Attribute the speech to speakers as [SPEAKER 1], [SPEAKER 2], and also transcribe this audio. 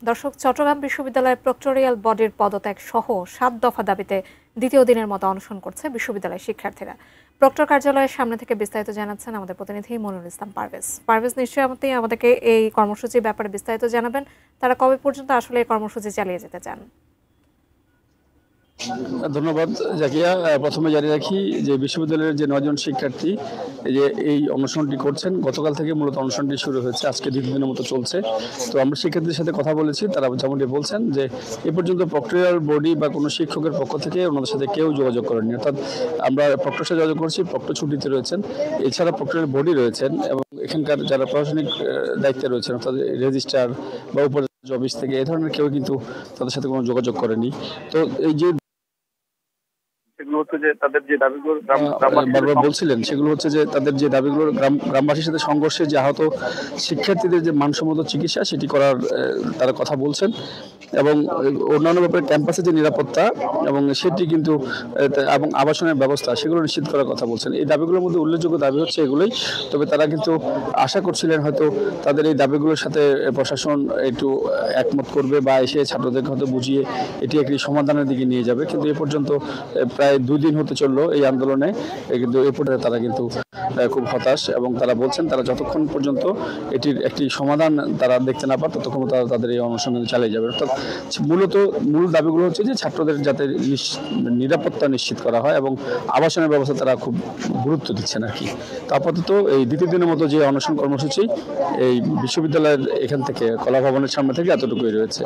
[SPEAKER 1] দর্শক, চট্টগ্রাম বিশ্ববিদ্যালয়ের প্রক্টরিয়াল বডির পদত্যাগ সহ ৭ দফা দাবিতে দ্বিতীয় দিনের মতো অনশন করছে বিশ্ববিদ্যালয়ের শিক্ষার্থীরা। প্রক্টর কার্যালয়ের সামনে থেকে বিস্তারিত জানাচ্ছেন আমাদের প্রতিনিধি মনিরুল ইসলাম পারভেজ। পারভেজ, নিশ্চয়ই আমাদেরকে এই কর্মসূচির ব্যাপারে বিস্তারিত জানাবেন। তারা কবে পর্যন্ত আসলে এই কর্মসূচি চালিয়ে যেতে চান?
[SPEAKER 2] ধন্যবাদ জাকিয়া। প্রথমে জানিয়ে রাখি যে বিশ্ববিদ্যালয়ের যে 9 জন শিক্ষার্থী যে এই অনশনটি করছেন, গতকাল থেকে মূলত অনশনটি শুরু হয়েছে, আজকে দ্বিতীয় দিনের মতো চলছে। তো আমরা শিক্ষার্থীদের সাথে কথা বলেছি, তারা যেমনটি বলছেন যে এ পর্যন্ত প্রক্টরিয়াল বডি বা কোনো শিক্ষকের পক্ষ থেকে ওনাদের সাথে কেউ যোগাযোগ করেনি। অর্থাৎ আমরা প্রক্টর সাথে যোগাযোগ করছি, প্রক্টর ছুটিতে রয়েছেন। এছাড়া প্রক্টরিয়াল বডি রয়েছেন এবং এখানকার যারা প্রশাসনিক দায়িত্বে রয়েছেন, অর্থাৎ রেজিস্ট্রার বা উপাচার্য অফিস থেকে এ ধরনের কেউ কিন্তু তাদের সাথে কোনো যোগাযোগ করেনি। তো এই যে
[SPEAKER 3] সেগুলো হচ্ছে যে তাদের যে দাবিগুলো
[SPEAKER 2] বারবার বলছিলেন, সেগুলো হচ্ছে যে তাদের যে দাবিগুলো গ্রামবাসীর সাথে সংঘর্ষে যে আহত শিক্ষার্থীদের যে মানসম্মত চিকিৎসা সেটি করার তারা কথা বলছেন এবং অন্যান্য ব্যাপারে ক্যাম্পাসে যে নিরাপত্তা এবং সেটি কিন্তু এবং আবাসনের ব্যবস্থা সেগুলো নিশ্চিত করার কথা বলছেন। এই দাবিগুলোর মধ্যে উল্লেখযোগ্য দাবি হচ্ছে এগুলোই। তবে তারা কিন্তু আশা করছিলেন হয়তো তাদের এই দাবিগুলোর সাথে প্রশাসন একটু একমত করবে বা এসে ছাত্রদেরকে হয়তো বুঝিয়ে এটি একটি সমাধানের দিকে নিয়ে যাবে, কিন্তু এ পর্যন্ত প্রায় 2 দিন হতে চললো এই আন্দোলনে, কিন্তু এ পর্যন্ত তারা কিন্তু খুব হতাশ এবং তারা বলছেন তারা যতক্ষণ পর্যন্ত এটির একটি সমাধান তারা দেখতে না পান ততক্ষণ তারা তাদের এই অনশন চালিয়ে যাবে। অর্থাৎ মূল দাবিগুলো হচ্ছে যে ছাত্রদের যাতে নিরাপত্তা নিশ্চিত করা হয় এবং আবাসনের ব্যবস্থা তারা খুব গুরুত্ব দিচ্ছেন আর কি। তো আপাতত এই দ্বিতীয় দিনের মতো যে অনশন কর্মসূচি এই বিশ্ববিদ্যালয়ের এখান থেকে কলা ভবনের সামনে থেকে এতটুকুই রয়েছে।